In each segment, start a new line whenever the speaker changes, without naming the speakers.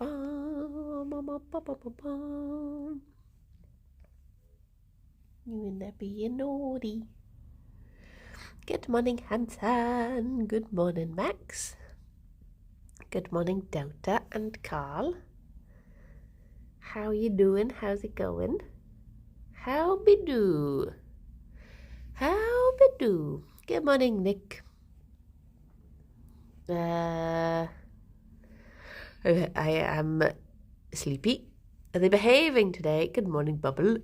You in there being naughty. Good morning, Hanson. Good morning, Max. Good morning, Dota and Carl. How you doing? How's it going? How be do? How be do? Good morning, Nick. I am sleepy. Are they behaving today? Good morning, Bubble.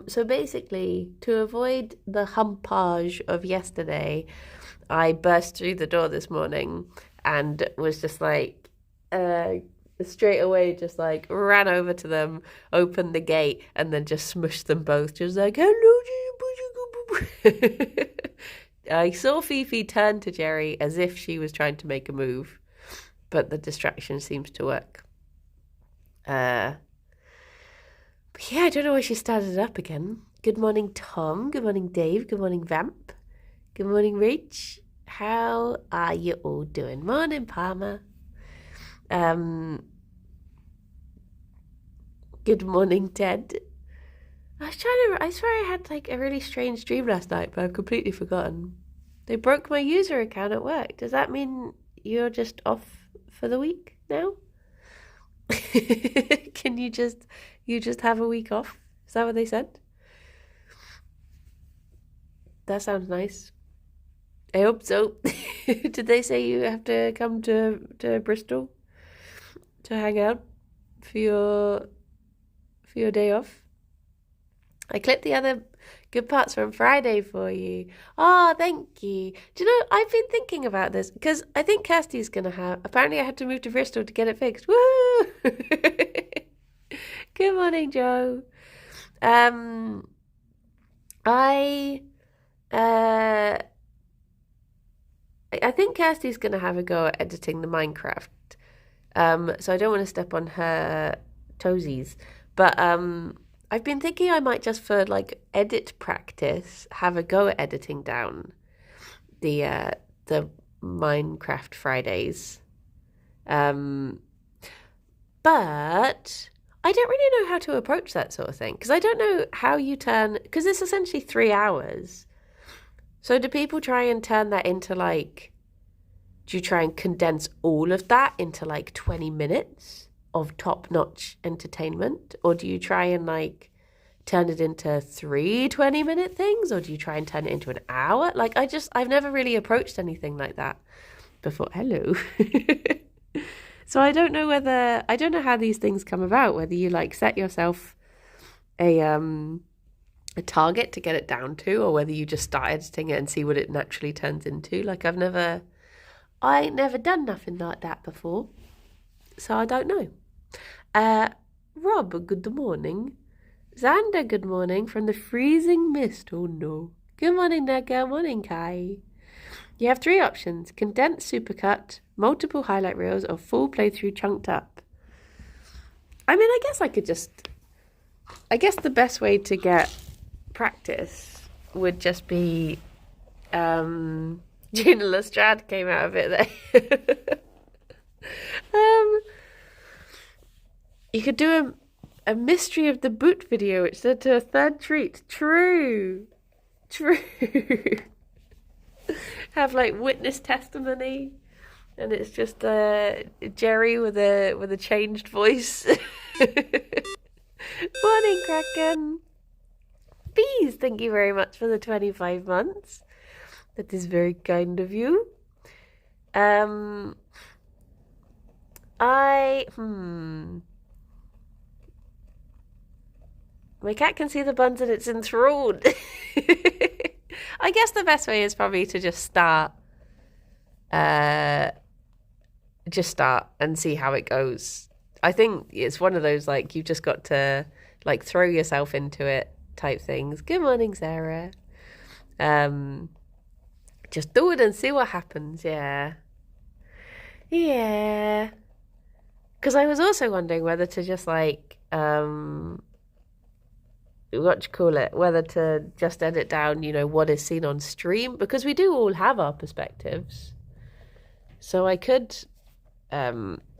So basically, to avoid the humpage of yesterday, I burst through the door this morning and was just like, straight away, just like ran over to them, opened the gate, and then just smushed them both. Just like, hello. I saw Fifi turn to Gerry as if she was trying to make a move, but the distraction seems to work. But yeah, I don't know why she started it up again. Good morning, Tom. Good morning, Dave. Good morning, Vamp. Good morning, Rach. How are you all doing? Morning, Palmer. Good morning, Ted. I swear I had like a really strange dream last night, but I've completely forgotten. They broke my user account at work. Does that mean you're just off for the week now? Can you just have a week off? Is that what they said? That sounds nice. I hope so. Did they say you have to come to Bristol to hang out for your day off? I clipped the other good parts from Friday for you. Oh, thank you. Do you know, I've been thinking about this because I think Kirsty's going to have... Apparently I had to move to Bristol to get it fixed. Woo! Good morning, Joe. I think Kirsty's going to have a go at editing the Minecraft. So I don't want to step on her toesies. But I've been thinking I might just for like edit practice have a go at editing down the Minecraft Fridays. But I don't really know how to approach that sort of thing because I don't know how you turn, because it's essentially 3 hours. So do people try and turn that into like, do you try and condense all of that into like 20 minutes of top-notch entertainment? Or do you try and like turn it into 3 20-minute things? Or do you try and turn it into an hour? Like I've never really approached anything like that before. Hello. So I don't know how these things come about, whether you like set yourself a target to get it down to, or whether you just start editing it and see what it naturally turns into. Like I ain't never done nothing like that before, so I don't know. Rob, good morning. Xander, good morning from the freezing mist. Oh no. Good morning, Nega. Morning, Kai. You have 3 options: condensed supercut, multiple highlight reels, or full playthrough chunked up. I mean, I guess the best way to get practice would just be Gina Lestrade came out of it there. You could do a mystery of the boot video, which led to a 3rd treat. True. Have like witness testimony, and it's just Gerry with a changed voice. Morning, Kraken. Bees, thank you very much for the 25 months. That is very kind of you. My cat can see the buns and it's enthralled. I guess the best way is probably to just start and see how it goes. I think it's one of those, like, you've just got to, like, throw yourself into it type things. Good morning, Sarah. Just do it and see what happens, yeah. Yeah. Because I was also wondering whether to just, like, whether to just edit down, what is seen on stream, because we do all have our perspectives. So I could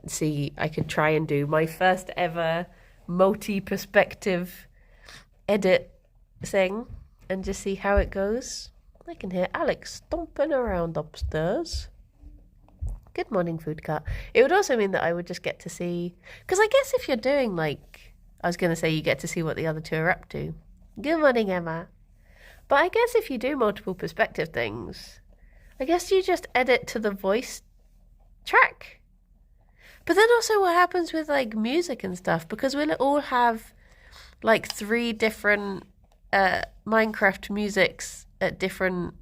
see, I could try and do my first ever multi-perspective edit thing and just see how it goes. I can hear Alex stomping around upstairs. Good morning, food cart. It would also mean that I would just get to see, because I guess if you're doing like, I was going to say you get to see what the other two are up to. Good morning, Emma. But I guess if you do multiple perspective things, I guess you just edit to the voice track. But then also what happens with like music and stuff, because we'll all have like 3 different Minecraft musics at different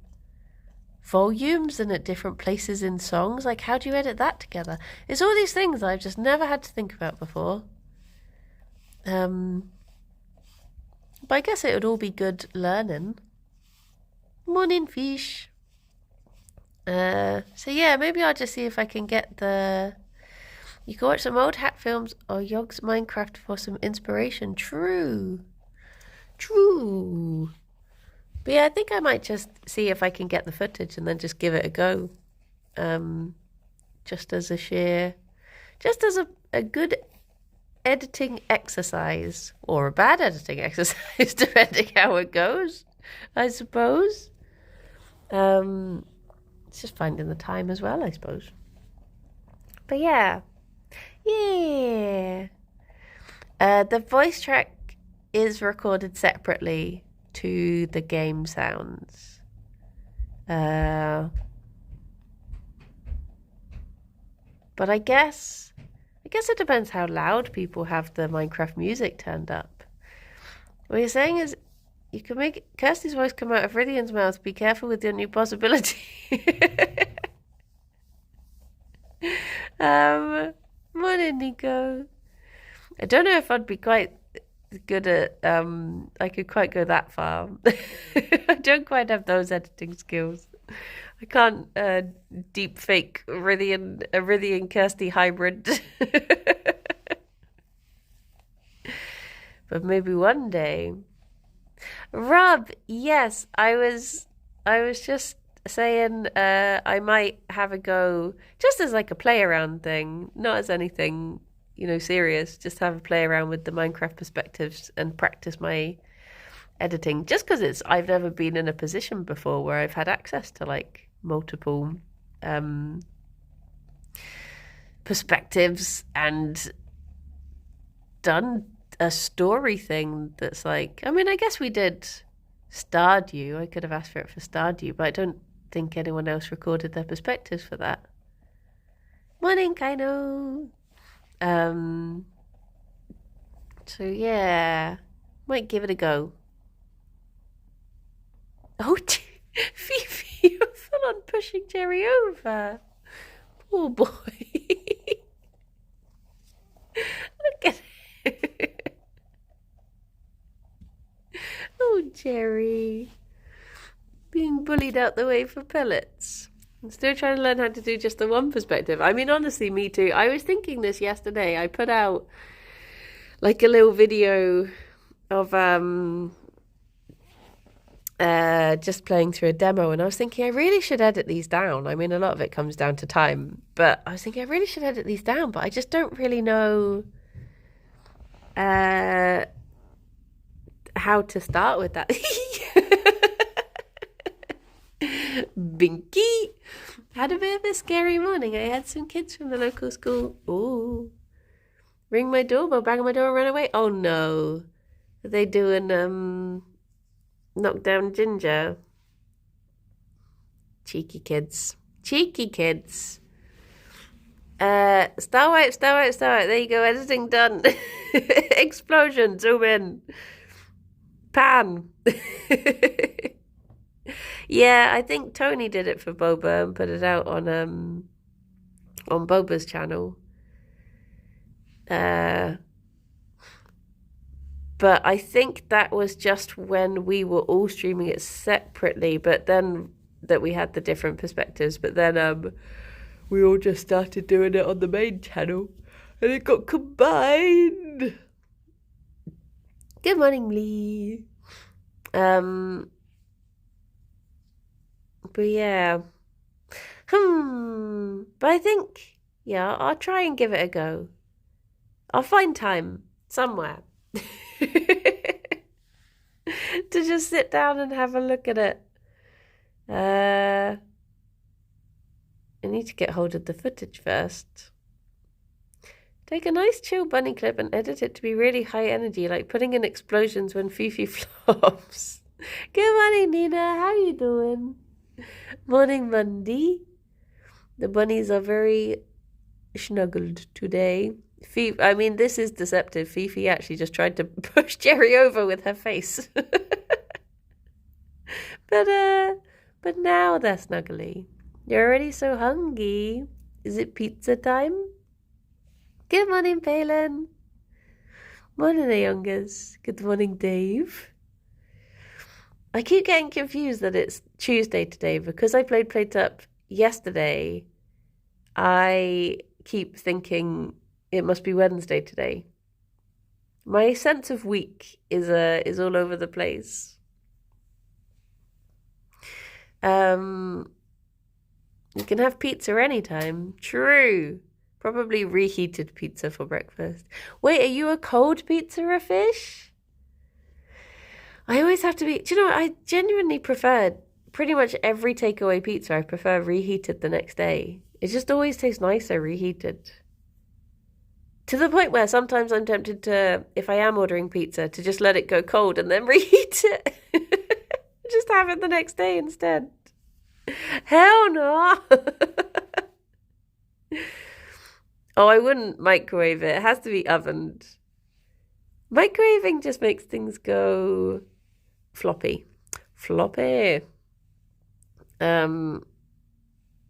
volumes and at different places in songs. Like, how do you edit that together? It's all these things I've just never had to think about before. But I guess it would all be good learning. Morning, fish. So yeah, maybe I'll just see if I can get the... You can watch some old hat films or Yogg's Minecraft for some inspiration. True. But yeah, I think I might just see if I can get the footage and then just give it a go. Just as a good editing exercise, or a bad editing exercise, depending how it goes, I suppose. It's just finding the time as well, I suppose. But yeah. The voice track is recorded separately to the game sounds. But I guess it depends how loud people have the Minecraft music turned up. What you're saying is you can make Kirsty's voice come out of Rydian's mouth. Be careful with your new possibility. Morning, Nico. I don't know if I'd be quite good at, I could quite go that far. I don't quite have those editing skills. I can't deep fake a Rydian Kirsty hybrid. But maybe one day. Rob, yes, I was just saying I might have a go just as like a play around thing, not as anything, serious. Just have a play around with the Minecraft perspectives and practice my editing, just because I've never been in a position before where I've had access to like multiple perspectives and done a story thing that's like, I guess we did Stardew. I could have asked for it for Stardew, but I don't think anyone else recorded their perspectives for that. Morning, Kaino. So yeah, might give it a go. Oh, Fifi, you're full on pushing Gerry over. Poor boy. Look at it. Oh, Gerry. Being bullied out the way for pellets. I'm still trying to learn how to do just the one perspective. Honestly, me too. I was thinking this yesterday. I put out like a little video of just playing through a demo, and I was thinking I really should edit these down. A lot of it comes down to time, but I was thinking I really should edit these down, but I just don't really know how to start with that. Binky had a bit of a scary morning. I had some kids from the local school. Ooh. Ring my doorbell, bang on my door and run away. Oh no. Are they doing knock down Ginger? Cheeky kids. Starwipe. There you go, editing done. Explosion, zoom in. Pan. Yeah, I think Tony did it for Boba and put it out on Boba's channel. But I think that was just when we were all streaming it separately, but then that we had the different perspectives, but then we all just started doing it on the main channel and it got combined. Good morning, Lee. But yeah. But I think Yeah, I'll try and give it a go. I'll find time somewhere to just sit down and have a look at it. I need to get hold of the footage first. Take a nice chill bunny clip and edit it to be really high energy, like putting in explosions when Fifi flops. Good morning, Nina. How you doing? Morning, Monday. The bunnies are very snuggled today. I mean, this is deceptive. Fifi actually just tried to push Gerry over with her face. But now they're snuggly. You're already so hungry. Is it pizza time? Good morning, Palin. Morning, the youngers. Good morning, Dave. I keep getting confused that it's Tuesday today because I played Plate Up yesterday. I keep thinking it must be Wednesday today. My sense of week is all over the place. You can have pizza anytime. True. Probably reheated pizza for breakfast. Wait, are you a cold pizza or a fish? I always have to be... Do you know what? I genuinely prefer pretty much every takeaway pizza. I prefer reheated the next day. It just always tastes nicer reheated. To the point where sometimes I'm tempted to, if I am ordering pizza, to just let it go cold and then reheat it. Just have it the next day instead. Hell no! Oh, I wouldn't microwave it. It has to be ovened. Microwaving just makes things go floppy. Floppy.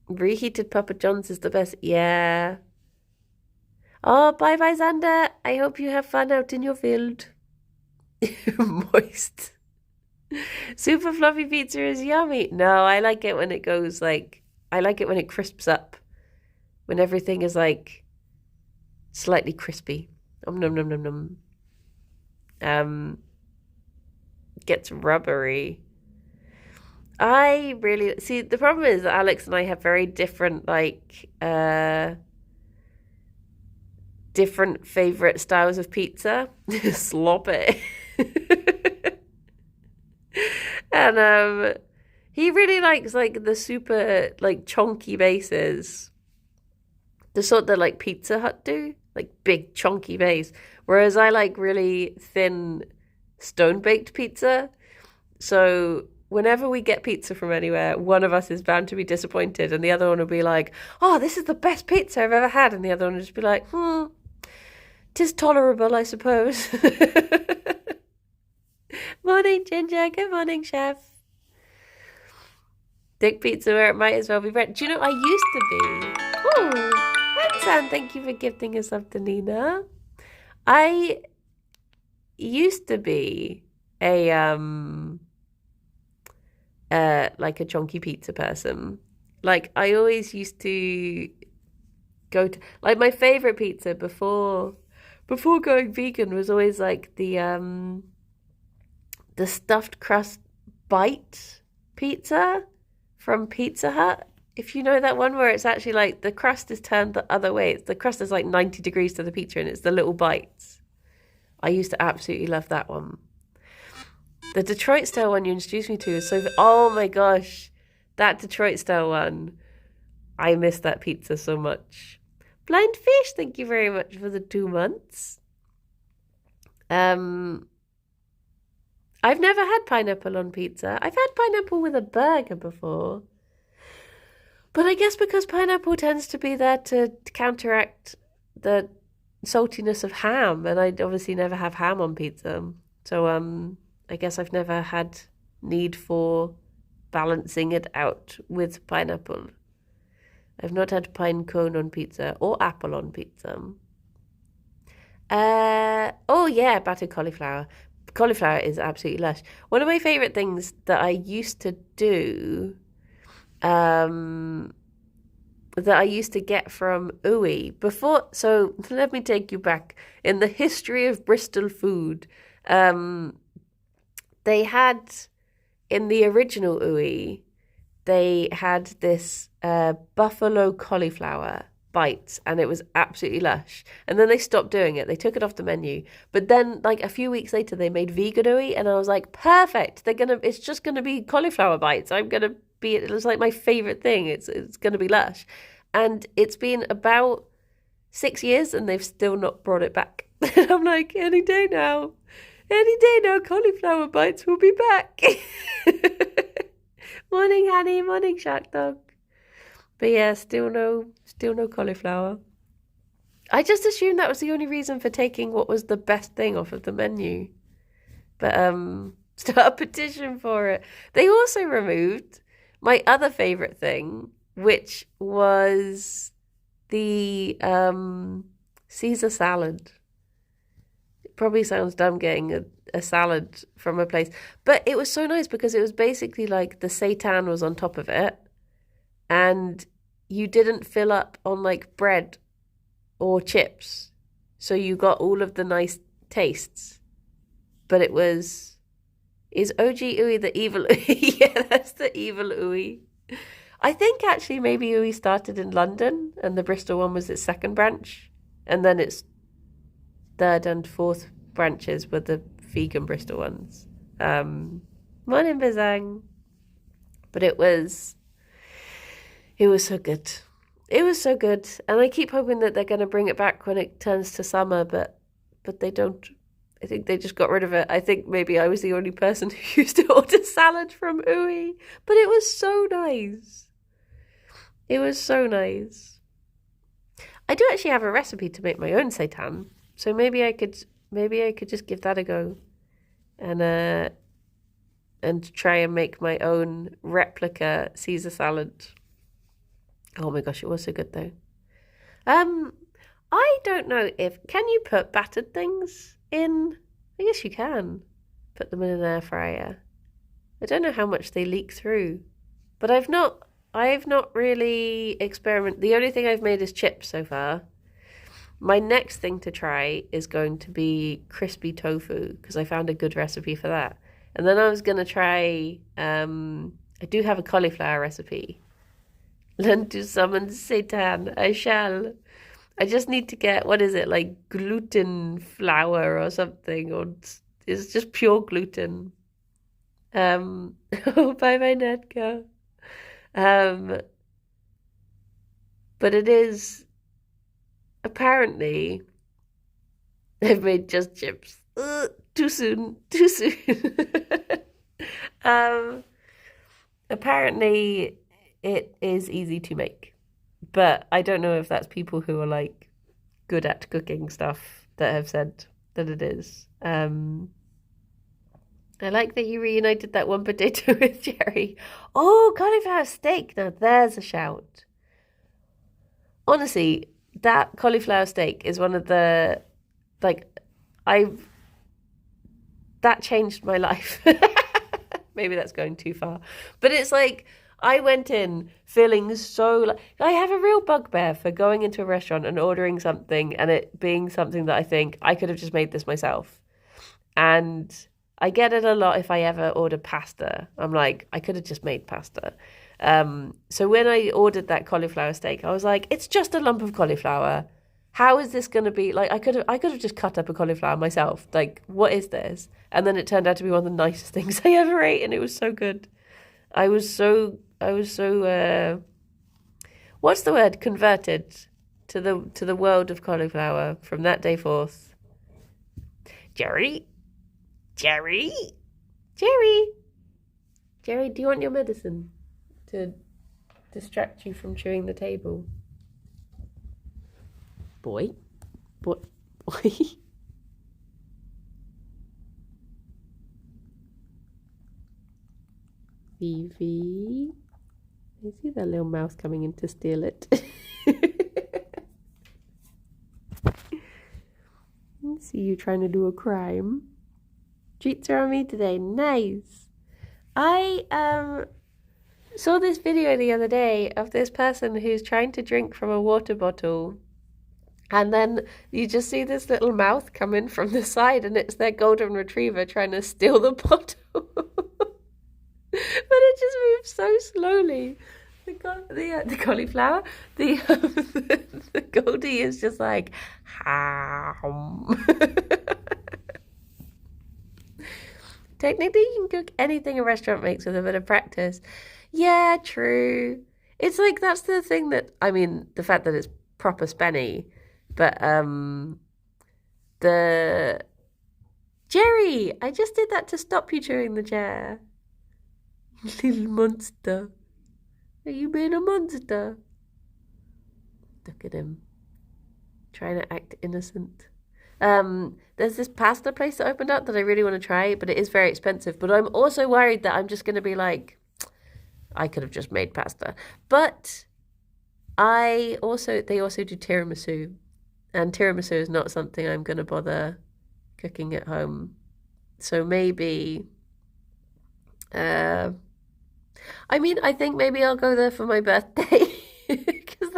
Reheated Papa John's is the best. Yeah. Oh, bye-bye, Xander. I hope you have fun out in your field. Moist. Super fluffy pizza is yummy. No, I like it when it goes like... I like it when it crisps up. When everything is like... slightly crispy. Nom nom nom nom nom. Gets rubbery. I really see the problem is that Alex and I have very different different favorite styles of pizza. Slop it. And he really likes like the super like chunky bases. The sort that like Pizza Hut do. Like big chunky base. Whereas I like really thin stone-baked pizza. So whenever we get pizza from anywhere, one of us is bound to be disappointed and the other one will be like, oh, this is the best pizza I've ever had. And the other one will just be like, 'tis tolerable, I suppose. Morning, Ginger. Good morning, Chef. Dick pizza where it might as well be bread. Do you know, I used to be... Oh, Ansan, thank you for gifting us up to Nina. I used to be a like a chunky pizza person. Like I always used to go to like my favorite pizza before going vegan was always like the stuffed crust bite pizza from Pizza Hut. If you know that one where it's actually like the crust is turned the other way. The crust is like 90 degrees to the pizza and it's the little bites. I used to absolutely love that one. The Detroit style one you introduced me to is so... Oh my gosh. That Detroit style one. I miss that pizza so much. Blind Fish, thank you very much for the 2 months. I've never had pineapple on pizza. I've had pineapple with a burger before. But I guess because pineapple tends to be there to counteract the saltiness of ham, and I'd obviously never have ham on pizza. So I guess I've never had need for balancing it out with pineapple. I've not had pine cone on pizza or apple on pizza. Oh yeah, battered cauliflower. Cauliflower is absolutely lush. One of my favourite things that I used to do, that I used to get from Uwe before. So let me take you back in the history of Bristol food. They had in the original Uwe, they had this buffalo cauliflower, bites, and it was absolutely lush. And then they stopped doing it. They took it off the menu. But then, like, a few weeks later, they made vegan ooey, and I was like, perfect. It's just gonna be cauliflower bites. It was like my favorite thing. It's gonna be lush. And it's been about 6 years, and they've still not brought it back. I'm like, any day now, cauliflower bites will be back. Morning, Hanny. Morning, Shark Dog. But yeah, still no cauliflower. I just assumed that was the only reason for taking what was the best thing off of the menu. But start a petition for it. They also removed my other favourite thing, which was the Caesar salad. It probably sounds dumb getting a salad from a place, but it was so nice because it was basically like the seitan was on top of it, and you didn't fill up on like bread or chips, so you got all of the nice tastes. But is OG ooey the evil ooey? Yeah, that's the evil ooey. I think actually maybe ooey started in London and the Bristol one was its second branch, and then its third and fourth branches were the vegan Bristol ones. Morning, Bizang. But it was so good. It was so good. And I keep hoping that they're going to bring it back when it turns to summer, but they don't. I think they just got rid of it. I think maybe I was the only person who used to order salad from ooey. But it was so nice. It was so nice. I do actually have a recipe to make my own seitan, so maybe I could just give that a go, and try and make my own replica Caesar salad. Oh my gosh, it was so good though. I don't know can you put battered things in? I guess you can put them in an air fryer. I don't know how much they leak through, but I've not really experimented. The only thing I've made is chips so far. My next thing to try is going to be crispy tofu, because I found a good recipe for that. And then I was going to try, I do have a cauliflower recipe. Learn to summon Satan. I shall. I just need to get, what is it, like gluten flour or something, or it's just pure gluten. Oh, bye bye, Nedka. But it is, apparently, they've made just chips. Too soon. Apparently, it is easy to make, but I don't know if that's people who are like good at cooking stuff that have said that it is. I like that you reunited that one potato with Gerry. Oh, cauliflower steak. Now there's a shout. Honestly, that cauliflower steak is one of the, that changed my life. Maybe that's going too far. But it's like, I went in feeling so I have a real bugbear for going into a restaurant and ordering something and it being something that I think I could have just made this myself. And I get it a lot if I ever order pasta. I'm like, I could have just made pasta. So when I ordered that cauliflower steak, I was like, it's just a lump of cauliflower. How is this going to be? Like, I could have just cut up a cauliflower myself. Like, what is this? And then it turned out to be one of the nicest things I ever ate, and it was so good. I was so what's the word? Converted to the world of cauliflower from that day forth. Gerry, do you want your medicine to distract you from chewing the table? Boy. Vivi. I see that little mouse coming in to steal it. See you trying to do a crime. Treats are on me today. Nice. I saw this video the other day of this person who's trying to drink from a water bottle, and then you just see this little mouth come in from the side, and it's their golden retriever trying to steal the bottle. But it just moves so slowly. the cauliflower. The Goldie is just like, ham. Technically, you can cook anything a restaurant makes with a bit of practice. Yeah, true. It's like that's the thing that I mean, the fact that it's proper spenny, but the Gerry, I just did that to stop you chewing the chair. Little monster. Are you being a monster? Look at him. Trying to act innocent. There's this pasta place that opened up that I really want to try, but it is very expensive. But I'm also worried that I'm just going to be like, I could have just made pasta. But they also do tiramisu. And tiramisu is not something I'm going to bother cooking at home. So maybe, I think maybe I'll go there for my birthday. Because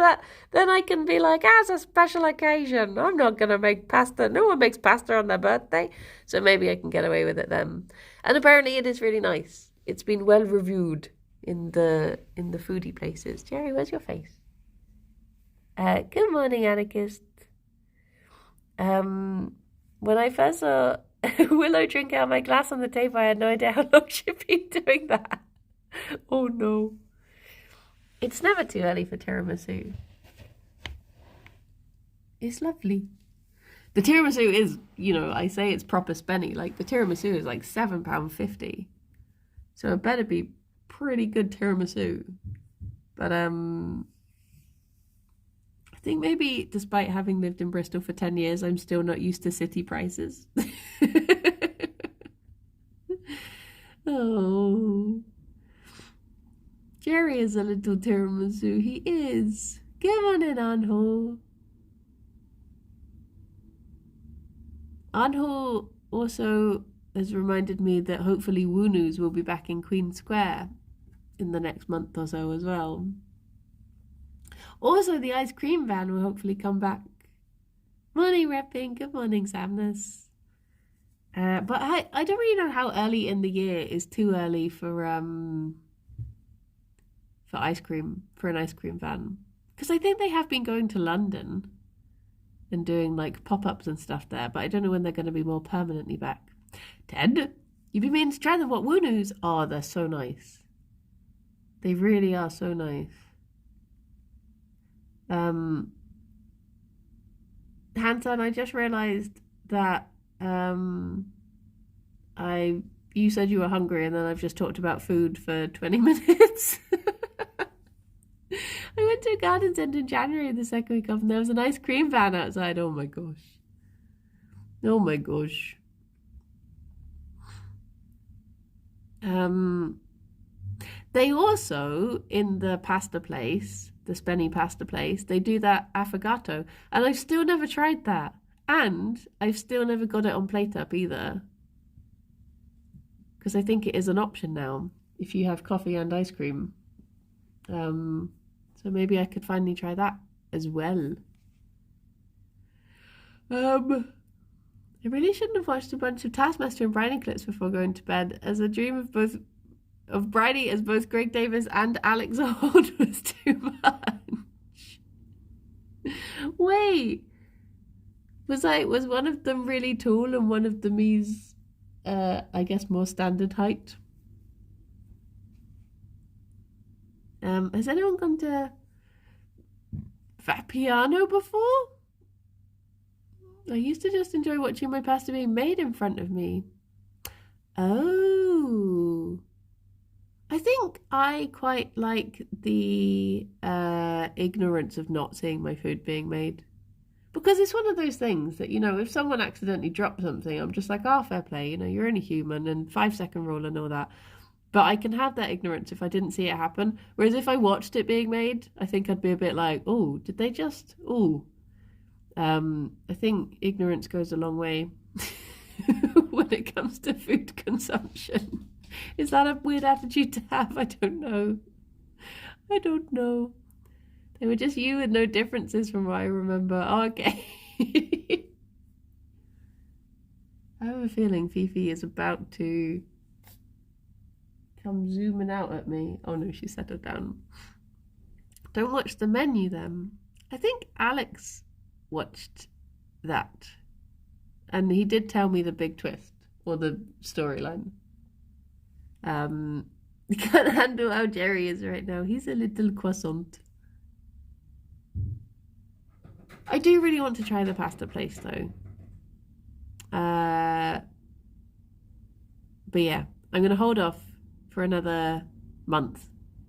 then I can be like, as a special occasion, I'm not going to make pasta. No one makes pasta on their birthday. So maybe I can get away with it then. And apparently it is really nice. It's been well reviewed in the foodie places. Gerry, where's your face? Good morning, anarchist. When I first saw Willow drink out of my glass on the table, I had no idea how long she'd been doing that. Oh no. It's never too early for tiramisu. It's lovely. The tiramisu is, I say it's proper spenny. Like, the tiramisu is like £7.50. So it better be pretty good tiramisu. But, I think maybe despite having lived in Bristol for 10 years, I'm still not used to city prices. Oh. Gerry is a little tiramisu. He is. Come on in, Anho. Anho also has reminded me that hopefully Woonoo's will be back in Queen Square in the next month or so as well. Also, the ice cream van will hopefully come back. Morning, Repping. Good morning, Samness. But I don't really know how early in the year is too early for ice cream, for an ice cream van. Because I think they have been going to London and doing like pop-ups and stuff there, but I don't know when they're going to be more permanently back. Ted, you've been meaning to try them. What Woonoo's? Oh, they're so nice. They really are so nice. Hanson, I just realised that you said you were hungry and then I've just talked about food for 20 minutes. I went to a garden centre in January the second week off and there was an ice cream van outside. Oh my gosh. Oh my gosh. They also, in the pasta place, the Spenny pasta place, they do that affogato. And I've still never tried that. And I've still never got it on Plate Up either. Because I think it is an option now, if you have coffee and ice cream. So maybe I could finally try that as well. I really shouldn't have watched a bunch of Taskmaster and Bridie clips before going to bed, as a dream of Bridie as both Greg Davis and Alex Ord was too much. Wait, was one of them really tall and one of them is, I guess, more standard height? Has anyone gone to Vapiano before? I used to just enjoy watching my pasta being made in front of me. Oh. I think I quite like the ignorance of not seeing my food being made. Because it's one of those things that, if someone accidentally dropped something, I'm just like, oh, fair play, you're only human and 5-second rule and all that. But I can have that ignorance if I didn't see it happen. Whereas if I watched it being made, I think I'd be a bit like, oh, did they just, oh. I think ignorance goes a long way when it comes to food consumption. Is that a weird attitude to have? I don't know. They were just you with no differences from what I remember. Oh, okay. I have a feeling Fifi is about to come zooming out at me. Oh no, she settled down. Don't watch the menu then. I think Alex watched that. And he did tell me the big twist or the storyline. You can't handle how Gerry is right now. He's a little croissant. I do really want to try the pasta place though. But yeah, I'm going to hold off for another month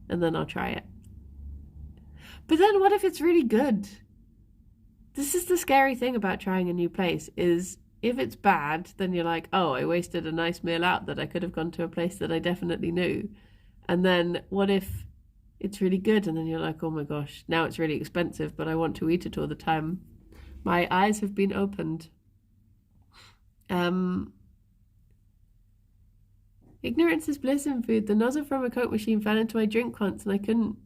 and then I'll try it. But then what if it's really good? This is the scary thing about trying a new place is if it's bad, then you're like, oh, I wasted a nice meal out that I could have gone to a place that I definitely knew. And then what if it's really good? And then you're like, oh my gosh, now it's really expensive, but I want to eat it all the time. My eyes have been opened. Ignorance is bliss in food. The nozzle from a Coke machine fell into my drink once and I couldn't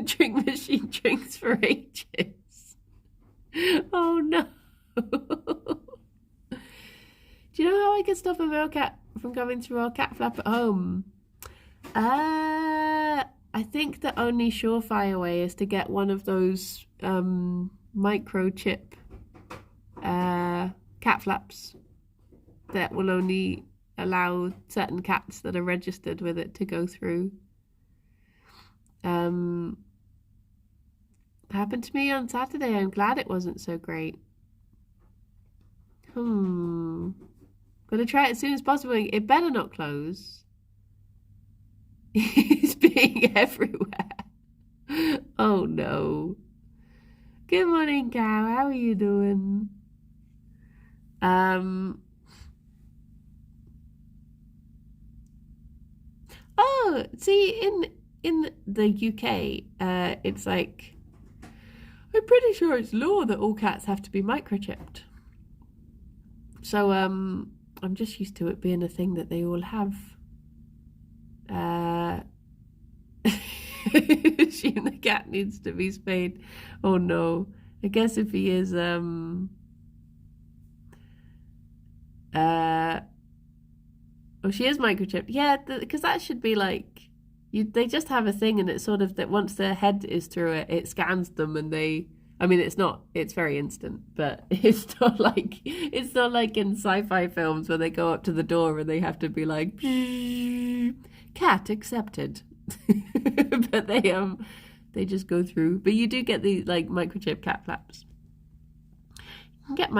drink machine drinks for ages. Oh no. Do you know how I could stop a male cat from coming through our cat flap at home? I think the only surefire way is to get one of those microchip cat flaps that will only allow certain cats that are registered with it to go through. Happened to me on Saturday. I'm glad it wasn't so great. Gotta try it as soon as possible. It better not close. He's being everywhere. Oh no. Good morning, cow. How are you doing? Oh, see, in the UK, it's like, I'm pretty sure it's law that all cats have to be microchipped. So, I'm just used to it being a thing that they all have. Assume the cat needs to be spayed. Oh no. I guess if he is, oh, she is microchipped. Yeah, because that should be like, they just have a thing and it's sort of that once their head is through it, it scans them and I mean, it's very instant, but it's not like in sci-fi films where they go up to the door and they have to be like, cat accepted. But they just go through. But you do get the like microchip cat flaps. You can get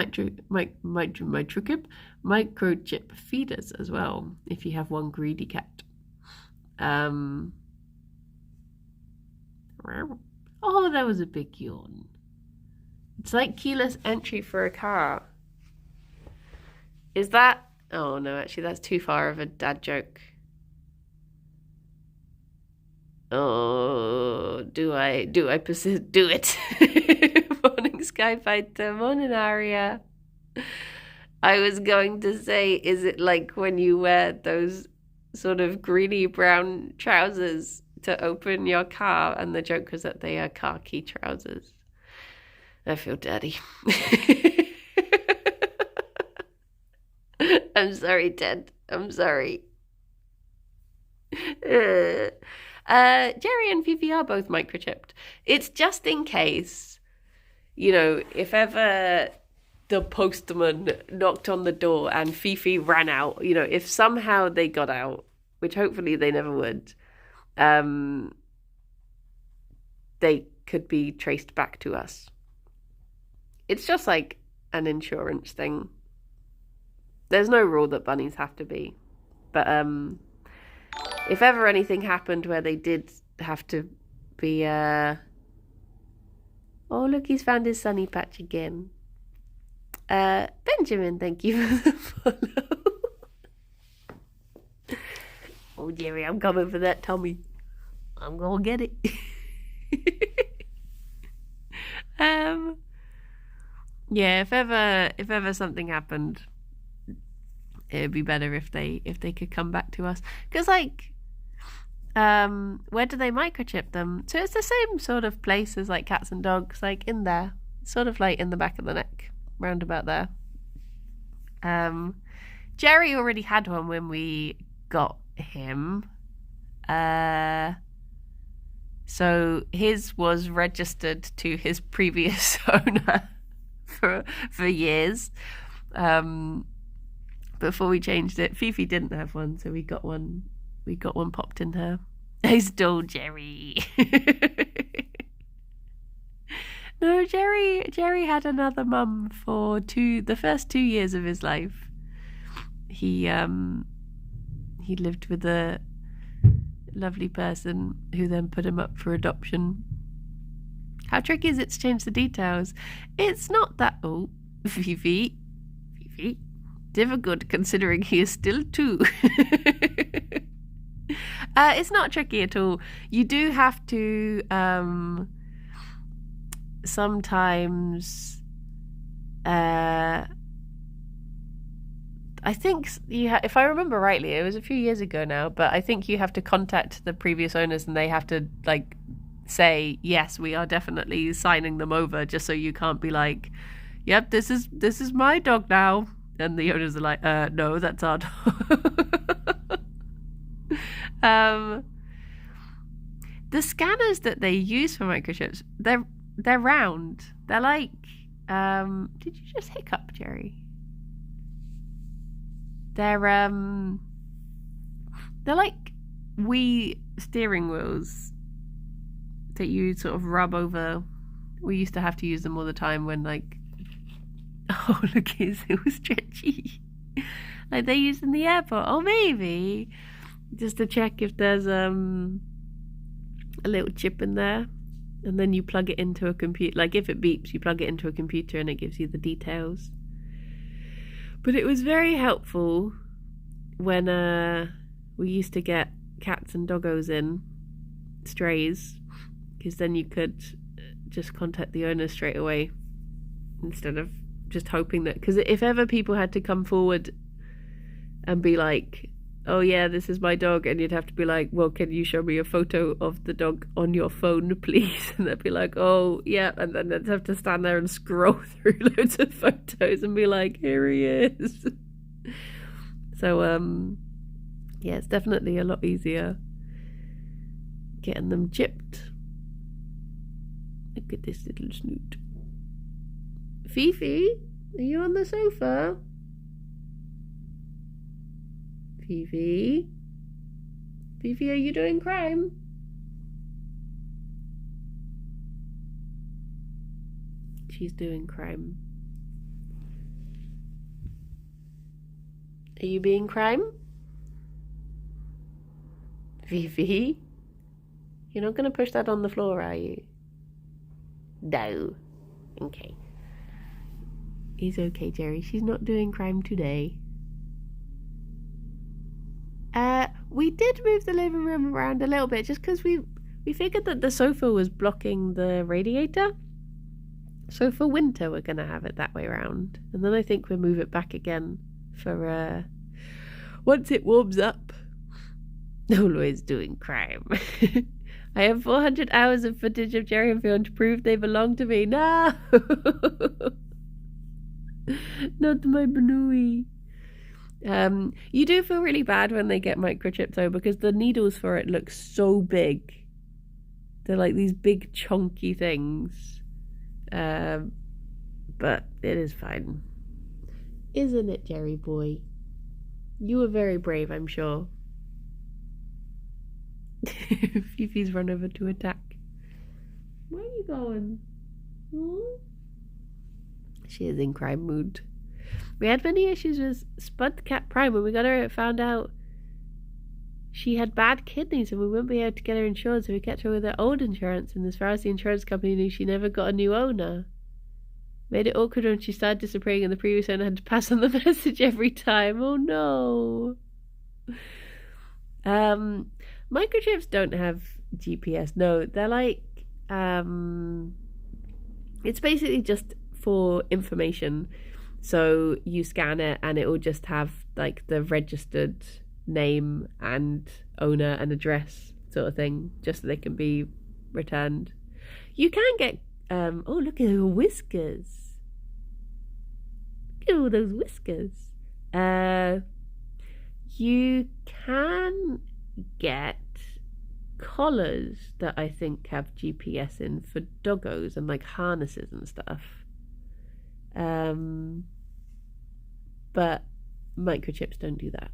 microchip feeders as well if you have one greedy cat. Oh, that was a big yawn. It's like keyless entry for a car. Is that? Oh no, actually that's too far of a dad joke. Oh, do I persist? Do it. Morning Skyfighter, morning Aria. I was going to say, is it like when you wear those sort of greeny brown trousers to open your car, and the joke was that they are khaki trousers? I feel dirty. I'm sorry, Ted. I'm sorry. Gerry and Fifi are both microchipped. It's just in case, if ever the postman knocked on the door and Fifi ran out, if somehow they got out, which hopefully they never would, they could be traced back to us. It's just like an insurance thing. There's no rule that bunnies have to be. But if ever anything happened where they did have to be... Oh, look, he's found his sunny patch again. Benjamin, thank you for the follow. Oh, Gerry, I'm coming for that tummy. I'm gonna get it. Yeah, if ever something happened, it'd be better if they could come back to us. Because where do they microchip them? So it's the same sort of place as like cats and dogs, like in there, sort of like in the back of the neck, round about there. Gerry already had one when we got him. So his was registered to his previous owner for years. Before we changed it, Fifi didn't have one, so we got one. We got one popped in her. I stole Gerry. No, Gerry had another mum for the first 2 years of his life. He lived with a lovely person who then put him up for adoption. How tricky is it to change the details? It's not that... Oh, Fifi. Difficult considering he is still 2. It's not tricky at all. You do have to sometimes... I think if I remember rightly, it was a few years ago now, but I think you have to contact the previous owners and they have to like say, yes, we are definitely signing them over, just so you can't be like, yep, this is my dog now. And the owners are like, no, that's our dog. The scanners that they use for microchips, they're round. They're like, did you just hiccup, Gerry? They're like wee steering wheels that you sort of rub over. We used to have to use them all the time when like, oh look, it's all stretchy. Like they use in the airport. Oh, maybe just to check if there's a little chip in there, and then you plug it into a computer. Like if it beeps, you plug it into a computer and it gives you the details. But it was very helpful when we used to get cats and doggos in, strays, because then you could just contact the owner straight away instead of just hoping that... Because if ever people had to come forward and be like, oh yeah, this is my dog, and you'd have to be like, well, can you show me a photo of the dog on your phone, please? And they'd be like, oh yeah, and then they'd have to stand there and scroll through loads of photos and be like, here he is. So yeah, it's definitely a lot easier getting them chipped. Look at this little snoot. Fifi, are you on the sofa? Fifi, are you doing crime? She's doing crime. Are you being crime? Fifi, you're not going to push that on the floor, are you? No. Okay. He's okay, Gerry. She's not doing crime today. We did move the living room around a little bit just because we figured that the sofa was blocking the radiator. So for winter, we're going to have it that way around. And then I think we'll move it back again for once it warms up. Always doing crime. I have 400 hours of footage of Gerry and Ffion to prove they belong to me. No! Not my Banui. You do feel really bad when they get microchipped though, because the needles for it look so big. They're like these big chunky things. But it is fine. Isn't it, Gerry boy? You were very brave, I'm sure. Fifi's run over to attack. Where are you going? She is in crime mood. We had many issues with Spud Cat Prime. When we got her, it found out she had bad kidneys and we wouldn't be able to get her insured, so we kept her with her old insurance, and as far as the insurance company knew, she never got a new owner. Made it awkward when she started disappearing and the previous owner had to pass on the message every time. Oh no. Microchips don't have GPS. No, they're like it's basically just for information. So you scan it and it will just have like the registered name and owner and address sort of thing, just so they can be returned. You can get oh, look at her whiskers. Look at all those whiskers. You can get collars that I think have GPS in for doggos and like harnesses and stuff. But microchips don't do that.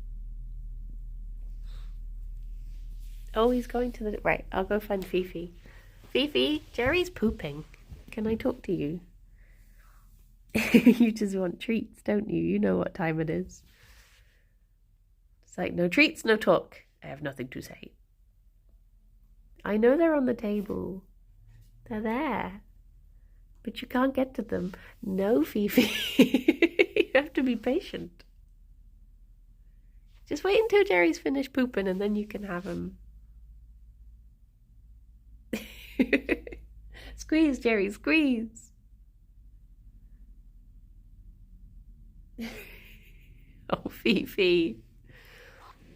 Oh, he's going to the... Right, I'll go find Fifi. Fifi, Gerry's pooping. Can I talk to you? You just want treats, don't you? You know what time it is. It's like, no treats, no talk. I have nothing to say. I know they're on the table. They're there. But you can't get to them. No, Fifi. You have to be patient. Just wait until Gerry's finished pooping and then you can have him. Squeeze, Gerry, squeeze. Oh, Fifi.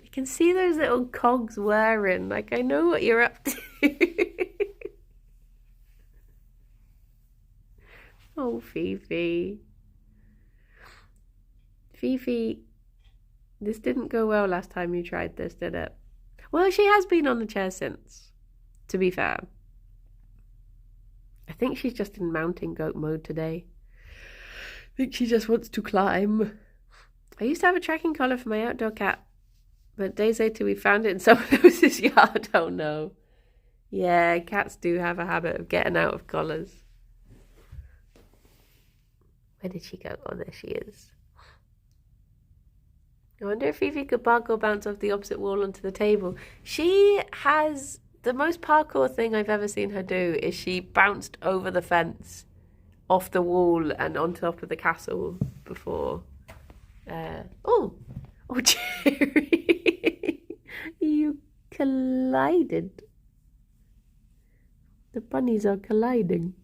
You can see those little cogs whirring. Like, I know what you're up to. Oh, Fifi. Fifi, this didn't go well last time you tried this, did it? Well, she has been on the chair since, to be fair. I think she's just in mountain goat mode today. I think she just wants to climb. I used to have a tracking collar for my outdoor cat, but days later we found it in someone else's yard. Oh no. Yeah, cats do have a habit of getting out of collars. Where did she go? Oh, there she is. I wonder if Fifi could parkour bounce off the opposite wall onto the table. She has... The most parkour thing I've ever seen her do is she bounced over the fence, off the wall and on top of the castle before. Oh, Gerry. You collided. The bunnies are colliding.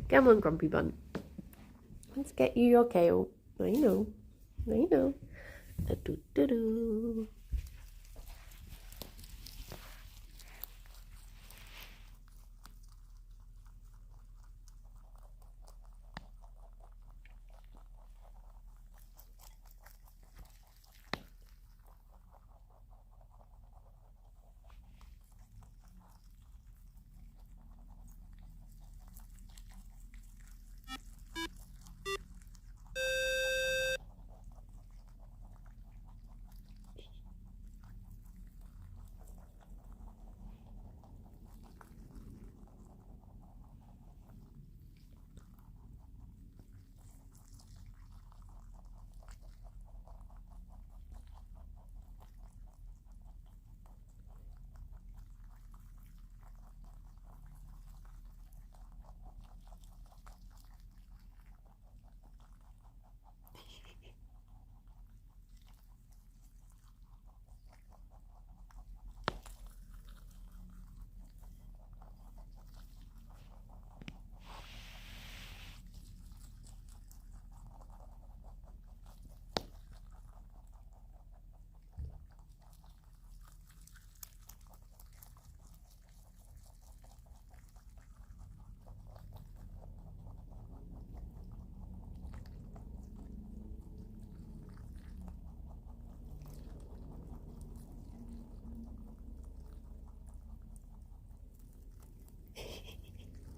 Come on, Grumpy Bun. Let's get you your kale. I know. Do-do-do.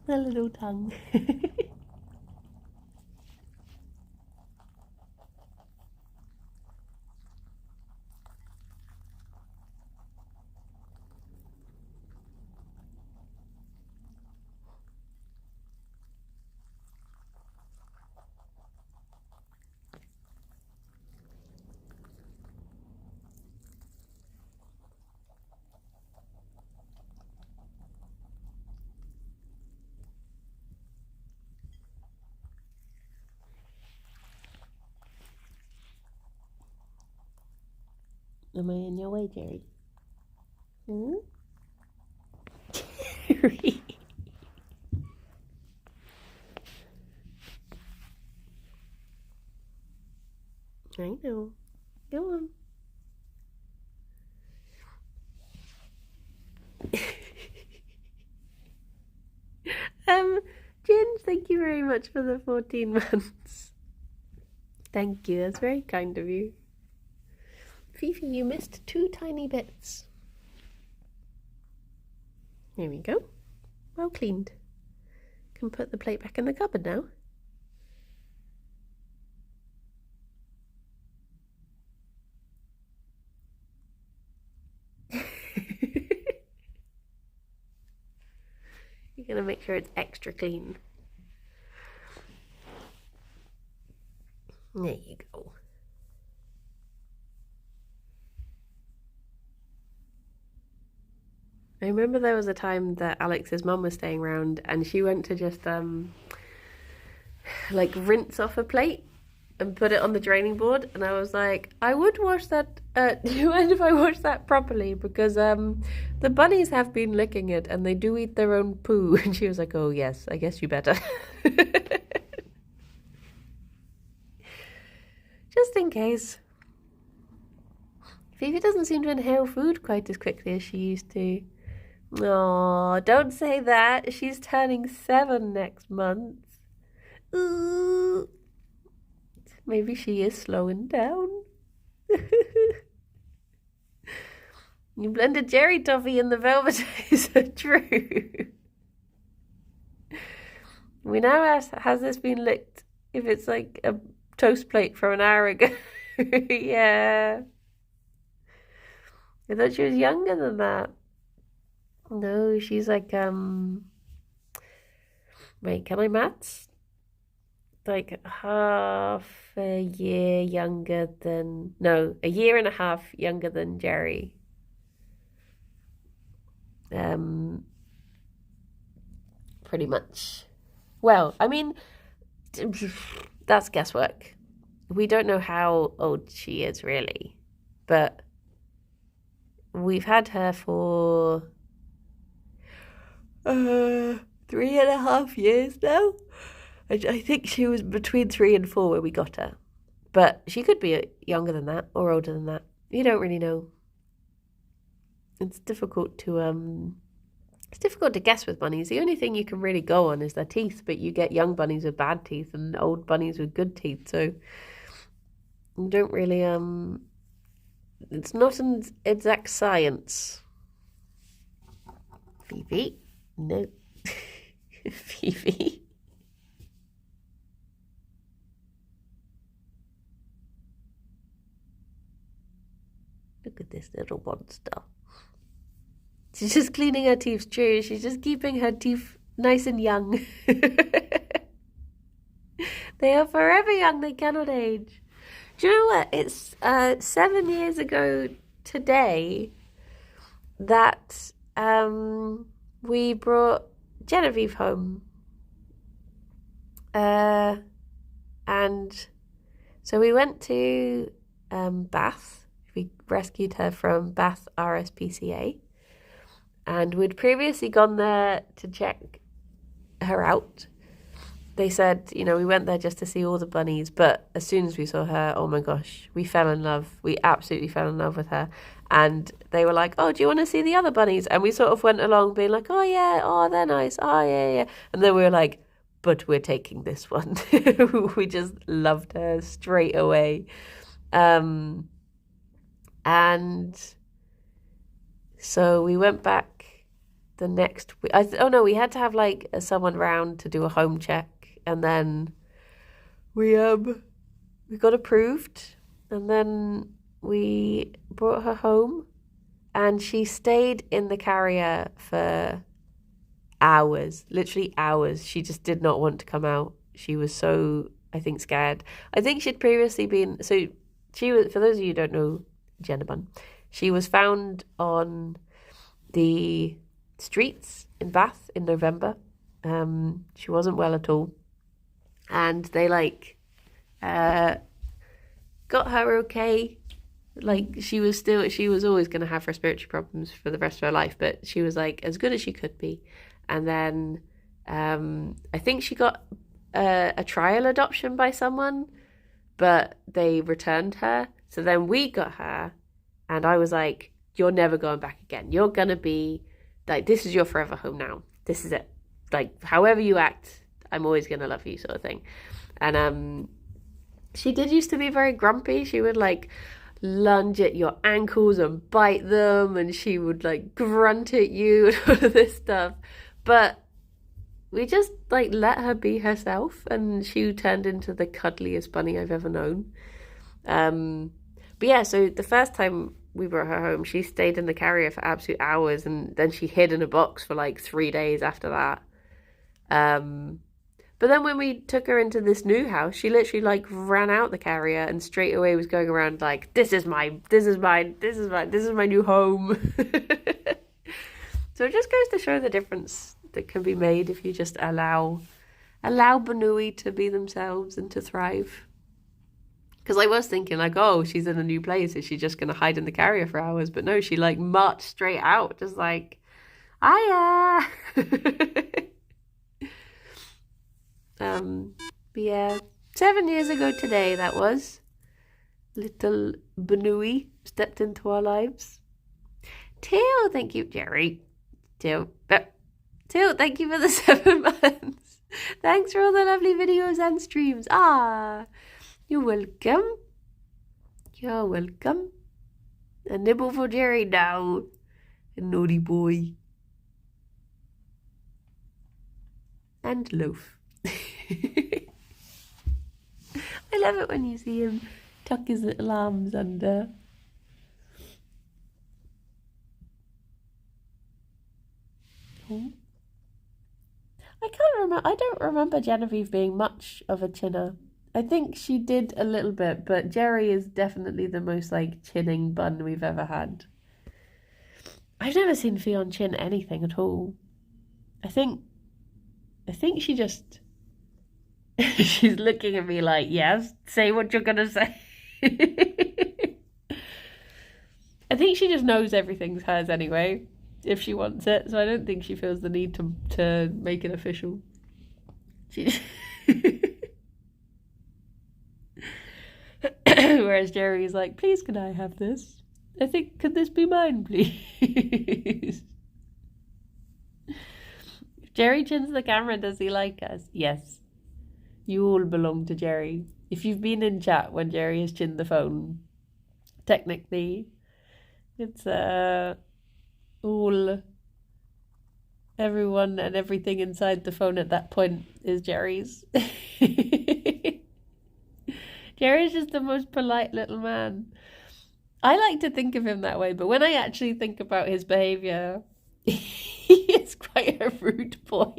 The little tongue. Am I in your way, Gerry? Gerry. I know. Go on. Ginge, thank you very much for the 14 months. Thank you, that's very kind of you. Fifi, you missed 2 tiny bits. Here we go. Well cleaned. Can put the plate back in the cupboard now. You're going to make sure it's extra clean. There you go. I remember there was a time that Alex's mum was staying around and she went to just like rinse off a plate and put it on the draining board, and I was like, I would wash that. Do you mind if I wash that properly? Because the bunnies have been licking it and they do eat their own poo. And she was like, oh yes, I guess you better. Just in case. Fifi doesn't seem to inhale food quite as quickly as she used to. Oh, don't say that. She's turning 7 next month. Ooh. Maybe she is slowing down. You blended Gerry toffee in the velvetizer. True. We now ask, has this been licked if it's like a toast plate from an hour ago? Yeah. I thought she was younger than that. No, she's like, wait, can I maths? Like half a year younger than, no, a year and a half younger than Gerry. Pretty much. Well, I mean, that's guesswork. We don't know how old she is really, but we've had her for 3.5 years now. I think she was between 3 and 4 when we got her, but she could be younger than that or older than that. You don't really know. It's difficult to guess with bunnies. The only thing you can really go on is their teeth, but you get young bunnies with bad teeth and old bunnies with good teeth, so you don't really it's not an exact science. Fifi? No. Fifi? Look at this little monster. She's just cleaning her teeth, true. She's just keeping her teeth nice and young. They are forever young. They cannot age. Do you know what? It's 7 years ago today that we brought Genevieve home. And so we went to Bath. We rescued her from Bath RSPCA. And we'd previously gone there to check her out. They said, you know, we went there just to see all the bunnies, but as soon as we saw her, oh my gosh, we fell in love. We absolutely fell in love with her. And they were like, oh, do you want to see the other bunnies? And we sort of went along being like, oh yeah, oh, they're nice, oh yeah, yeah. And then we were like, but we're taking this one. We just loved her straight away. And so we went back the next week. We had to have like someone round to do a home check, and then we got approved, and then we brought her home, and she stayed in the carrier for hours, literally hours. She just did not want to come out. She was so, I think, scared. I think she'd previously been, so she was, for those of you who don't know Jenna Bun, she was found on the streets in Bath in November. She wasn't well at all, and they got her okay. Like she was always going to have respiratory problems for the rest of her life, but she was like as good as she could be. And then I think she got a trial adoption by someone, but they returned her. So then we got her, and I was like, you're never going back again. You're going to be, like, this is your forever home now. This is it. Like, however you act, I'm always going to love you, sort of thing. And she did used to be very grumpy. She would, like lunge at your ankles and bite them, and she would like grunt at you and all of this stuff. But we just like let her be herself, and she turned into the cuddliest bunny I've ever known. But yeah, so the first time we brought her home, she stayed in the carrier for absolute hours, and then she hid in a box for like 3 days after that. But then when we took her into this new house, she literally like ran out the carrier and straight away was going around like, this is my new home. So it just goes to show the difference that can be made if you just allow Banui to be themselves and to thrive. Because I was thinking like, oh, she's in a new place, is she just going to hide in the carrier for hours? But no, she like marched straight out, just like, hiya. But yeah, 7 years ago today that was. Little Banui stepped into our lives. Teal, thank you, Gerry. Teal, thank you for the 7 months. Thanks for all the lovely videos and streams. You're welcome. You're welcome. A nibble for Gerry now. A naughty boy. And loaf. I love it when you see him tuck his little arms under. Oh. I don't remember Genevieve being much of a chinner. I think she did a little bit, but Gerry is definitely the most like chinning bun we've ever had. I've never seen Ffion chin anything at all. I think she just she's looking at me like, yes, say what you're gonna say. I think she just knows everything's hers anyway, if she wants it. So I don't think she feels the need to make it official. Whereas Gerry's like, please can I have this? I think, could this be mine, please? If Gerry chins the camera, does he like us? Yes. You all belong to Gerry. If you've been in chat when Gerry has chinned the phone, technically, it's all, everyone and everything inside the phone at that point is Gerry's. Gerry's just the most polite little man. I like to think of him that way, but when I actually think about his behaviour, he is quite a rude boy.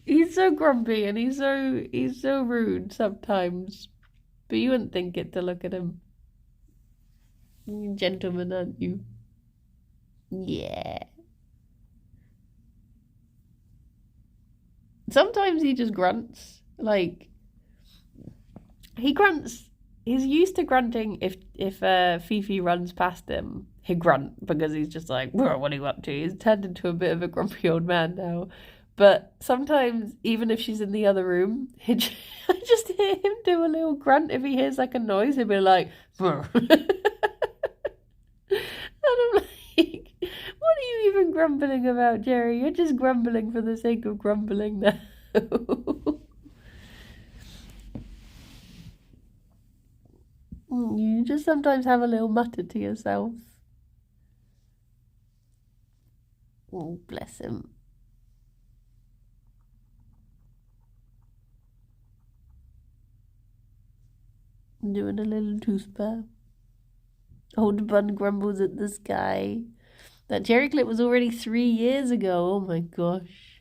He's so grumpy and he's so rude sometimes. But you wouldn't think it to look at him. You're a gentleman, aren't you? Yeah. Sometimes he just grunts. Like, he grunts. He's used to grunting if Fifi runs past him. He grunt because he's just like, what are you up to? He's turned into a bit of a grumpy old man now. But sometimes, even if she's in the other room, I just hear him do a little grunt. If he hears like a noise, he'll be like, and I'm like, what are you even grumbling about, Gerry? You're just grumbling for the sake of grumbling now. You just sometimes have a little mutter to yourself. Oh, bless him. Doing a little tooth bath. Old Bun grumbles at the sky. That Gerry clip was already 3 years ago. Oh my gosh.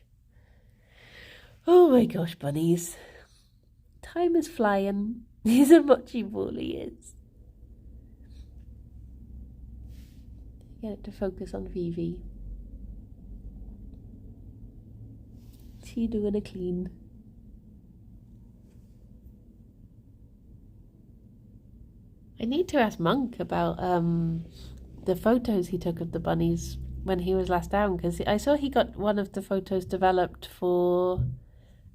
Oh my gosh, bunnies. Time is flying. He's a mochi ball, he is. Get it to focus on Vivi. She doing a clean. I need to ask Monk about the photos he took of the bunnies when he was last down, because I saw he got one of the photos developed for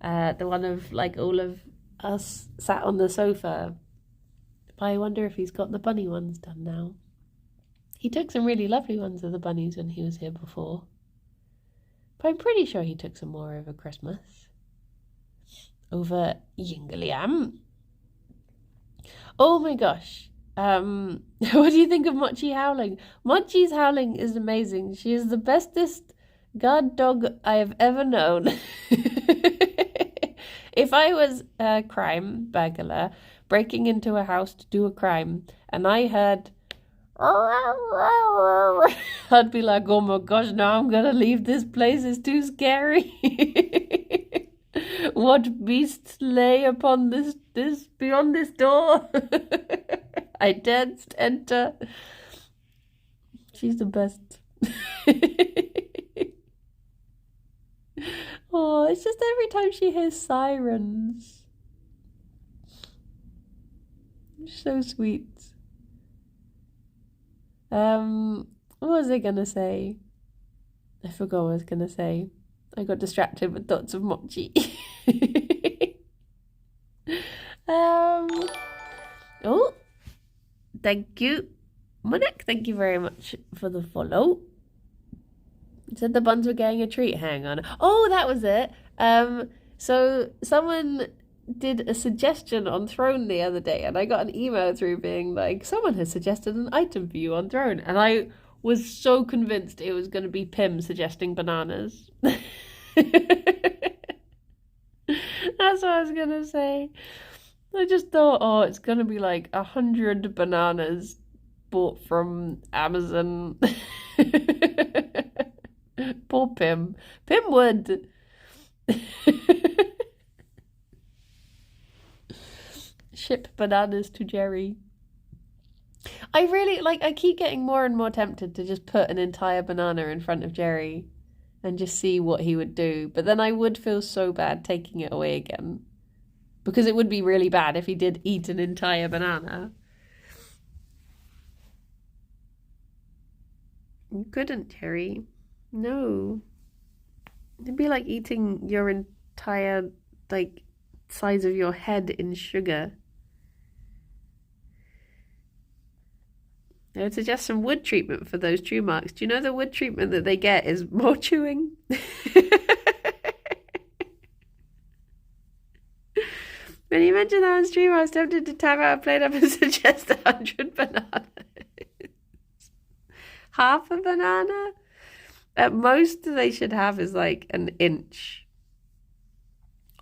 the one of like all of us sat on the sofa. But I wonder if he's got the bunny ones done now. He took some really lovely ones of the bunnies when he was here before. But I'm pretty sure he took some more over Christmas. Over Yingliam. Oh my gosh. What do you think of Mochi howling? Mochi's howling is amazing. She is the bestest guard dog I have ever known. If I was a crime burglar breaking into a house to do a crime and I heard I'd be like, oh my gosh, now I'm gonna leave this place. It's too scary. What beasts lay upon this beyond this door? I danced enter. She's the best. Oh, it's just every time she hears sirens. So sweet. What was I gonna say? I forgot what I was gonna say. I got distracted with thoughts of Mochi. Oh, thank you, Monik. Thank you very much for the follow. Said the buns were getting a treat. Hang on. Oh, that was it. So someone did a suggestion on Throne the other day, and I got an email through being like, someone has suggested an item for you on Throne, and I was so convinced it was going to be Pim suggesting bananas. That's what I was going to say. I just thought, oh, it's going to be like 100 bananas bought from Amazon. Poor Pim. Pim would. Ship bananas to Gerry. I keep getting more and more tempted to just put an entire banana in front of Gerry and just see what he would do. But then I would feel so bad taking it away again. Because it would be really bad if he did eat an entire banana. You couldn't, Gerry. No. It'd be like eating your entire, size of your head in sugar. I would suggest some wood treatment for those chew marks. Do you know the wood treatment that they get is more chewing? When you mentioned that on stream, I was tempted to tap out a plate up and suggest 100 bananas. Half a banana? At most, they should have is like an inch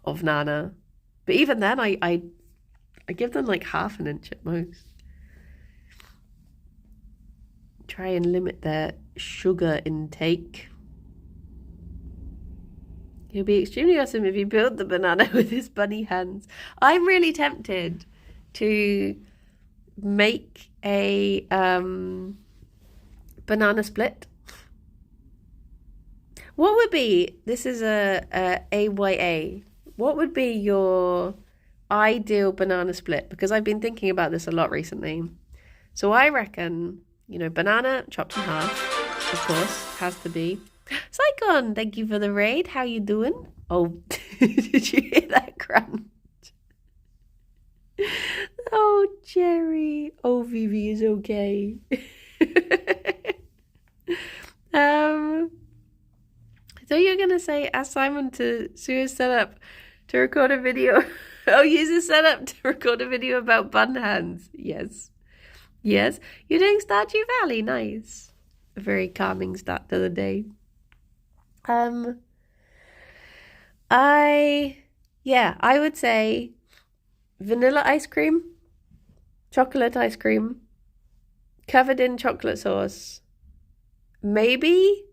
of nana. But even then, I give them like half an inch at most. Try and limit their sugar intake. It would be extremely awesome if you built the banana with his bunny hands. I'm really tempted to make a banana split. What would be, this is a AYA, what would be your ideal banana split? Because I've been thinking about this a lot recently. So I reckon, banana chopped in half, of course, has to be. Saikon, thank you for the raid. How you doing? Oh, did you hear that crunch? Oh, Gerry. Oh, Vivi is okay. So you're going to say, ask Simon to sue his setup to record a video. Oh, use his setup to record a video about bun hands. Yes. Yes. You're doing Stardew Valley. Nice. A very calming start to the day. I would say vanilla ice cream, chocolate ice cream, covered in chocolate sauce, maybe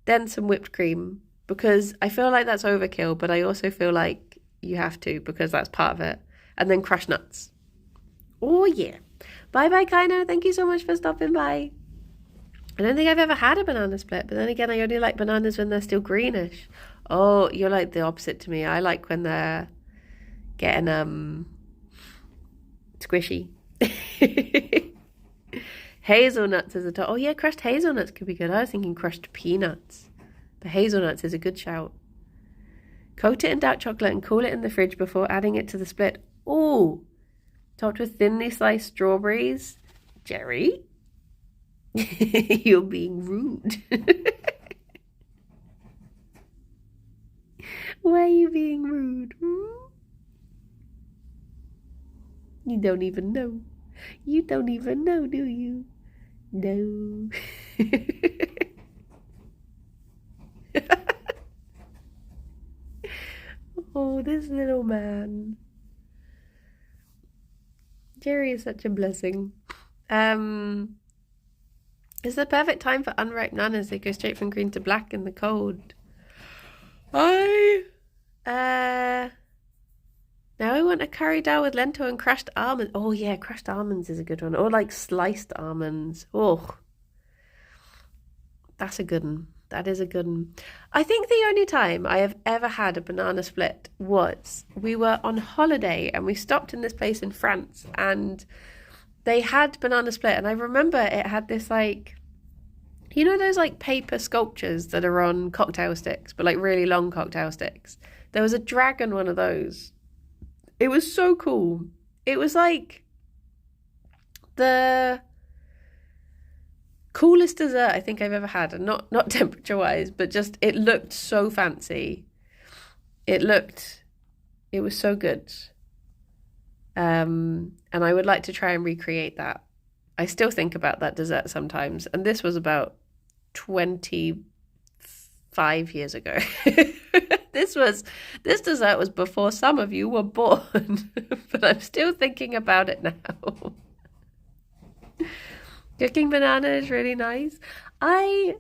then some whipped cream, because I feel like that's overkill, but I also feel like you have to because that's part of it. And then crushed nuts. Oh yeah. Bye Kaino, thank you so much for stopping by. I don't think I've ever had a banana split, but then again, I only like bananas when they're still greenish. Oh, you're like the opposite to me. I like when they're getting squishy. Hazelnuts is a top. Oh yeah, crushed hazelnuts could be good. I was thinking crushed peanuts, but hazelnuts is a good shout. Coat it in dark chocolate and cool it in the fridge before adding it to the split. Oh, topped with thinly sliced strawberries. Gerry, you're being rude. Why are you being rude? You don't even know. You don't even know, do you? No. Oh, this little man. Gerry is such a blessing. It's the perfect time for unripe bananas. They go straight from green to black in the cold. Now I want a curry dal with lentil and crushed almonds. Oh yeah, crushed almonds is a good one. Or like sliced almonds. Oh, that's a good one. That is a good one. I think the only time I have ever had a banana split was we were on holiday and we stopped in this place in France and they had banana split. And I remember it had this like, you know those like paper sculptures that are on cocktail sticks, but like really long cocktail sticks? There was a dragon one of those. It was so cool. It was like the coolest dessert I think I've ever had, and not temperature wise, but just it looked so fancy. It was so good. And I would like to try and recreate that. I still think about that dessert sometimes, and this was about 25 years ago. This dessert was before some of you were born, but I'm still thinking about it now. Cooking banana is really nice. I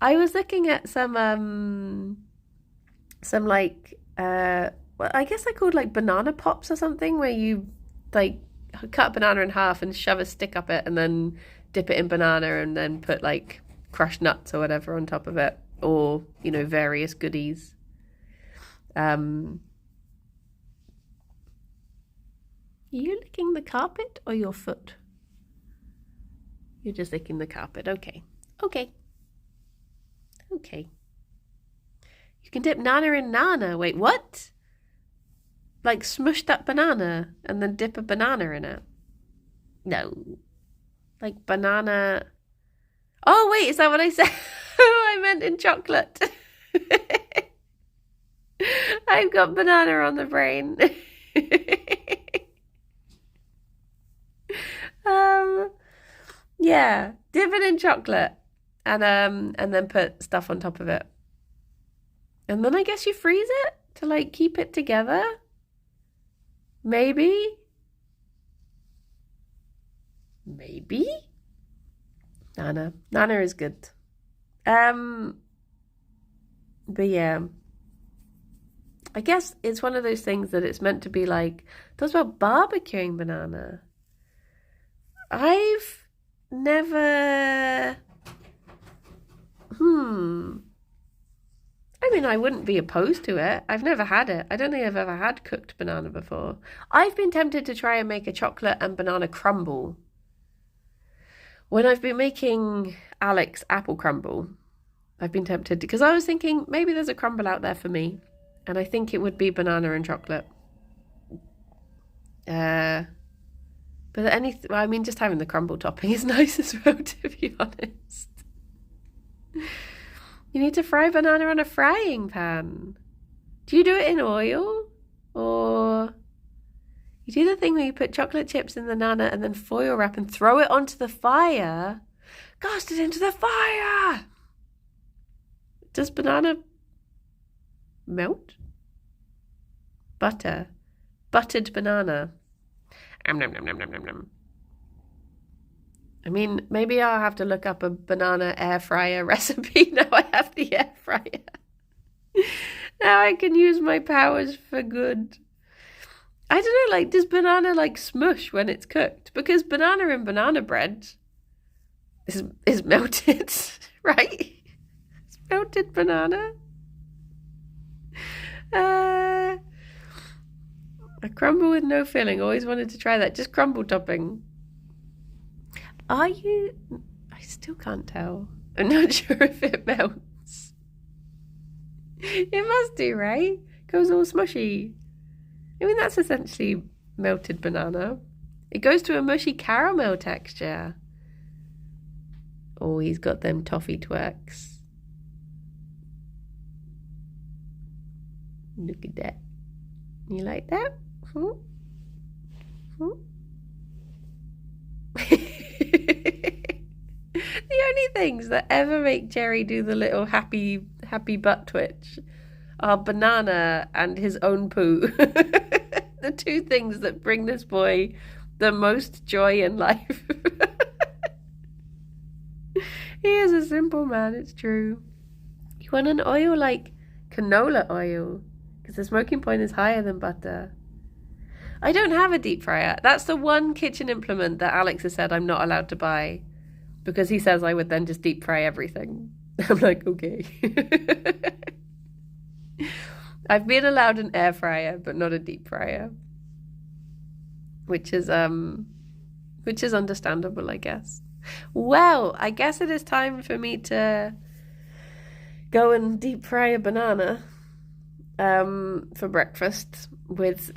was looking at some like well, I guess they're called like banana pops or something, where you like cut a banana in half and shove a stick up it and then dip it in banana and then put like crushed nuts or whatever on top of it, or you know, various goodies. Are you licking the carpet or your foot? You're just licking the carpet. Okay. You can dip nana in nana. Wait, what? Like smushed up banana and then dip a banana in it? No. Like banana. Oh, wait, is that what I said? I meant in chocolate. I've got banana on the brain. Yeah, dip it in chocolate and then put stuff on top of it. And then I guess you freeze it to like keep it together. Maybe. Nana is good. But yeah, I guess it's one of those things that it's meant to be like, talks about barbecuing banana. I've never, I mean, I wouldn't be opposed to it. I've never had it. I don't think I've ever had cooked banana before. I've been tempted to try and make a chocolate and banana crumble. When I've been making Alex apple crumble, I've been tempted, because I was thinking maybe there's a crumble out there for me, and I think it would be banana and chocolate. But I mean, just having the crumble topping is nice as well, to be honest. You need to fry banana on a frying pan. Do you do it in oil? Or you do the thing where you put chocolate chips in the nana and then foil wrap and throw it onto the fire? Cast it into the fire! Does banana melt? Buttered banana. I mean, maybe I'll have to look up a banana air fryer recipe. Now I have the air fryer. Now I can use my powers for good. I don't know, like, does banana like smush when it's cooked? Because banana in banana bread is melted, right? It's melted banana. A crumble with no filling. Always wanted to try that. Just crumble topping. Are you? I still can't tell. I'm not sure if it melts. It must do, right? Goes all smushy. I mean, that's essentially melted banana. It goes to a mushy caramel texture. Oh, he's got them toffee twerks. Look at that. You like that? The only things that ever make Gerry do the little happy butt twitch are banana and his own poo. The two things that bring this boy the most joy in life. He is a simple man, it's true. You want an oil like canola oil, because the smoking point is higher than butter. I don't have a deep fryer. That's the one kitchen implement that Alex has said I'm not allowed to buy, because he says I would then just deep fry everything. I'm like, okay. I've been allowed an air fryer, but not a deep fryer, which is understandable, I guess. Well, I guess it is time for me to go and deep fry a banana for breakfast with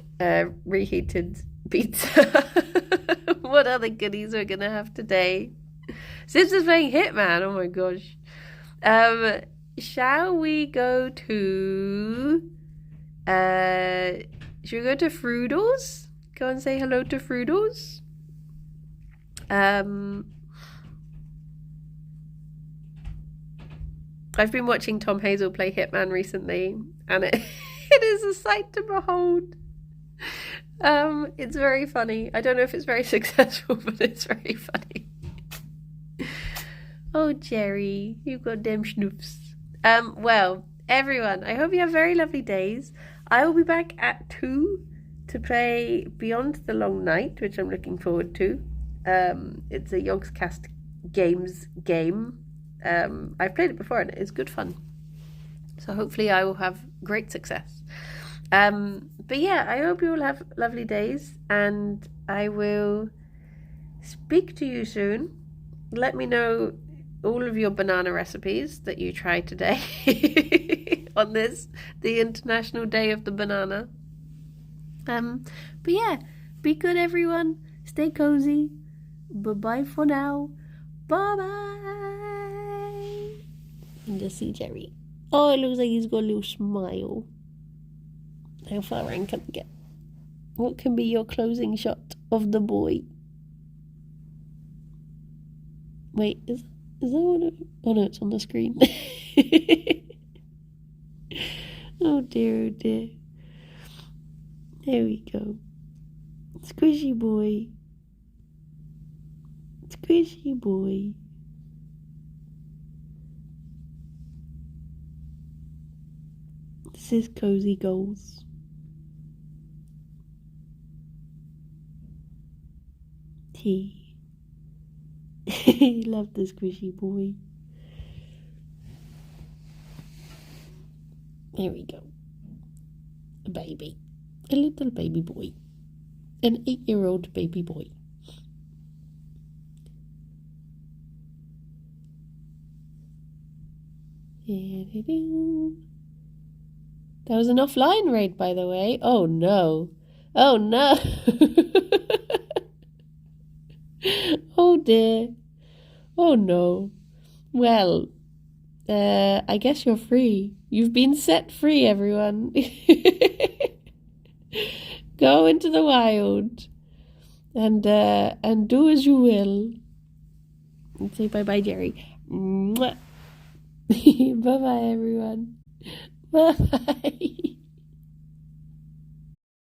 reheated pizza. What other goodies we're gonna have today? Simpsons playing Hitman. Oh my gosh. Shall we go to should we go to Froodles? Go and say hello to Froodles. I've been watching Tom Hazel play Hitman recently, and it is a sight to behold. It's very funny. I don't know if it's very successful, but it's very funny. Oh, Gerry, you got them schnoofs. Well, everyone, I hope you have very lovely days. I will be back at 2 to play Beyond the Long Night, which I'm looking forward to. It's a Yogscast Games game. I've played it before and it's good fun. So hopefully I will have great success. But yeah, I hope you all have lovely days, and I will speak to you soon. Let me know all of your banana recipes that you try today on this, the International Day of the Banana. But yeah, be good everyone. Stay cozy. Bye-bye for now. Bye-bye. And just see Gerry. Oh, it looks like he's got a little smile. How far in can we get? What can be your closing shot of the boy? Wait, is that one of... Oh no, it's on the screen. Oh dear, oh dear. There we go. Squishy boy. Squishy boy. This is Cozy Goals. Tea. Love the squishy boy. There we go. A baby. A little baby boy. An 8-year-old baby boy. That was an offline raid, by the way. Oh no. Oh no. Oh dear. Oh no. Well, I guess you're free. You've been set free, everyone. Go into the wild and do as you will. And say bye-bye, Gerry. Bye-bye, everyone. Bye.